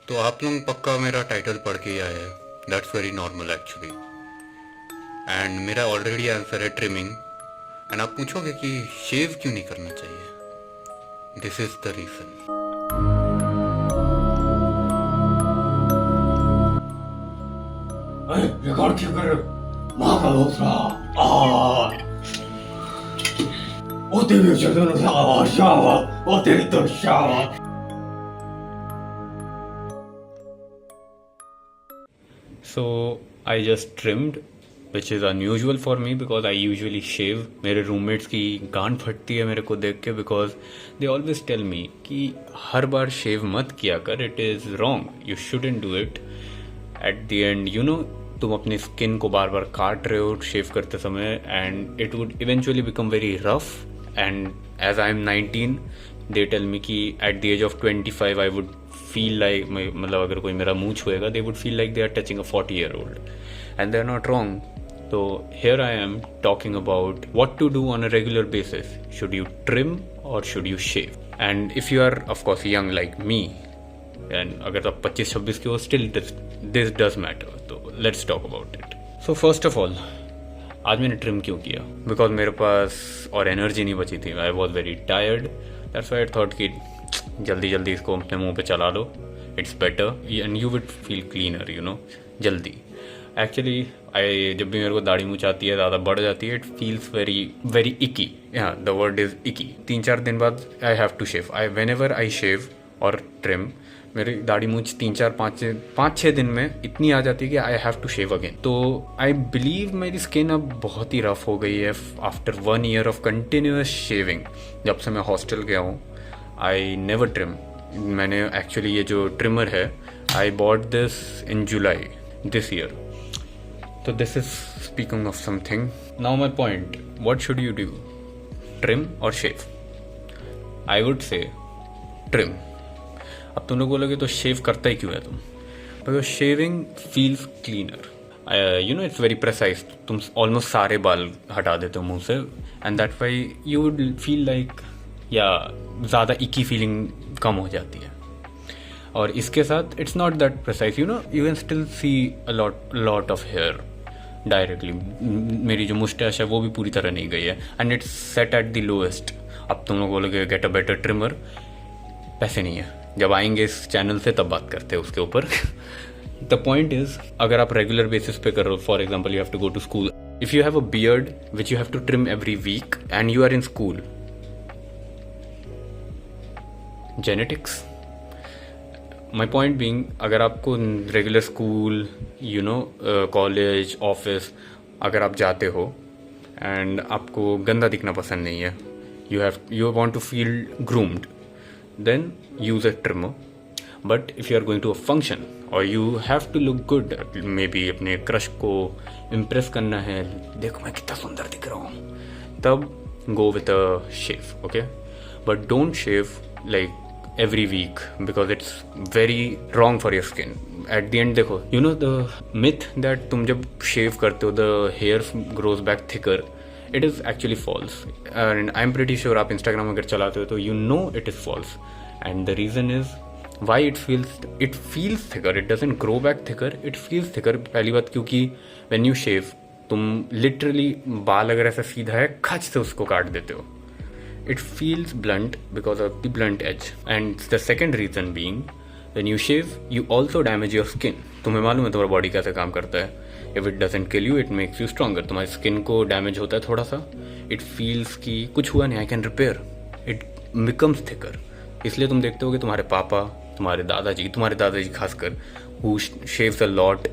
तो आप लोग पक्का मेरा टाइटल पढ़ के ही आए हैं। That's very normal actually. And मेरा ऑलरेडी आंसर है ट्रिमिंग। एंड आप पूछोगे कि शेव क्यों नहीं करना चाहिए। This is the reason. Record क्यों कर रहे हो? माँ का दूसरा ओ तेरी चंदन शावा ओ तेरी तो Shava. So I just trimmed, which is unusual for me because I usually shave. मेरे roommates की गांड फटती है मेरे को देख के because they always tell me कि हर बार shave मत किया कर, it is wrong, you shouldn't do it. At the end, you know, तुम अपनी स्किन को बार बार काट रहे हो शेव करते समय and it would eventually become very rough. And as I am 19, they tell me कि at the age of 25 I would feel like मतलब अगर कोई मेरा मुंह छुएगा they would feel like they are touching a 40-year-old and they are not wrong. So here I am talking about what to do on a regular basis. Should you trim or should you shave? And if you are of course young like me and अगर आप 25-26 के हो still this does matter. तो let's talk about it. So first of all, आज मैंने trim क्यों किया? Because मेरे पास और एनर्जी नहीं बची थी. I was very tired. That's why I thought कि जल्दी जल्दी इसको अपने मुंह पे चला लो. It's better and you will feel cleaner, you know, जल्दी. एक्चुअली आई जब भी मेरे को दाढ़ी मूँछ आती है, ज़्यादा बढ़ जाती है, it feels very very icky. हाँ, द वर्ड इज़ इकी. 3-4 दिन बाद I have to shave. I whenever I shave और ट्रिम, मेरी दाढ़ी मूँछ 3-4-5-6 दिन में इतनी आ जाती है कि I have to shave again. तो आई बिलीव मेरी स्किन अब बहुत ही रफ हो गई है after 1 year of continuous shaving. जब से मैं हॉस्टल गया हूँ आई नेवर ट्रिम. मैंने एक्चुअली ये जो ट्रिमर है I bought this in July this year. तो this is speaking of something. Now my point, what should you do, trim और shave? I would say trim. अब तुम लोग बोलोगे तो शेव करता ही क्यों है तुम? Because shaving feels cleaner. You no, it's very precise. तुम ऑलमोस्ट सारे बाल हटा देते हो मुंह से and that why you would feel like, या ज़्यादा इकी फीलिंग कम हो जाती है. और इसके साथ it's not that precise, you know, you can still see a lot of hair directly. मेरी जो मुस्टैश है वो भी पूरी तरह नहीं गई है and it's set at the lowest. अब तुम लोग बोलोगे गेट अ बेटर ट्रिमर. पैसे नहीं है. जब आएंगे इस चैनल से तब बात करते हैं उसके ऊपर. द पॉइंट इज, अगर आप रेगुलर बेसिस पे कर रहे हो, for example you have to go to school, if you have a beard which you have to trim every week and you are in school, genetics. My point being, अगर आपको regular school, you know, college, office अगर आप जाते हो and आपको गंदा दिखना पसंद नहीं है, you want to feel groomed, then use a trimmer. But if you are going to a function or you have to look good, maybe अपने क्रश को इम्प्रेस करना है, देखो मैं कितना सुंदर दिख रहा हूँ, तब go with a shave, okay? But don't shave like every week because it's very wrong for your skin. At the end देखो, you know the myth that तुम जब shave करते हो the hair grows back thicker, it is actually false. And I'm pretty sure आप Instagram अगर चलाते हो तो you know it is false. And the reason is why it feels thicker. It doesn't grow back thicker, it feels thicker. पहली बात क्योंकि when you shave, तुम literally बाल अगर ऐसा सीधा है खच से उसको काट देते हो. It feels blunt because of the blunt edge. And the second reason being, when you shave, you also damage your skin. तुम्हें मालूम है तुम्हारा बॉडी कैसे काम करता है. If it doesn't kill you, it makes you stronger. तुम्हारी skin को डैमेज होता है थोड़ा सा, it feels कि कुछ हुआ नहीं, I can repair. It becomes thicker. इसलिए तुम देखते हो कि तुम्हारे पापा, तुम्हारे दादाजी खासकर, who shaves a lot,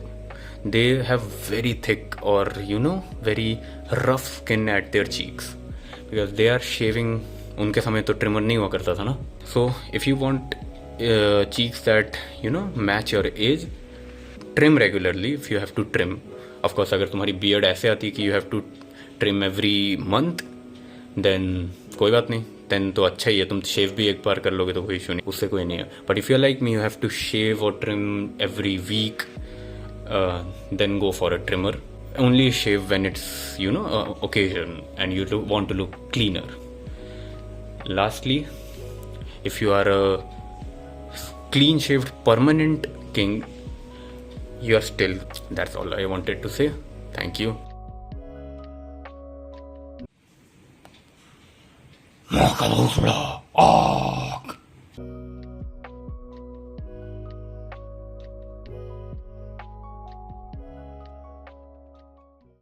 they have very thick or you know very rough skin at their cheeks because they are shaving. उनके समय तो ट्रिमर नहीं हुआ करता था ना. So if you want cheeks that you know match your age, trim regularly if you have to trim. Of course अगर तुम्हारी beard ऐसे आती है कि you have to trim every month, then कोई बात नहीं, then तो अच्छा ही है. तुम शेव भी एक बार कर लोगे तो कोई इशू नहीं, उससे कोई नहीं है. But if you're like me, you have to shave or trim every week, then go for a trimmer. Only shave when it's, you know, occasion and you want to look cleaner. Lastly, if you are a clean shaved permanent king, you are still. That's all I wanted to say. Thank you. Macalusra. Ah.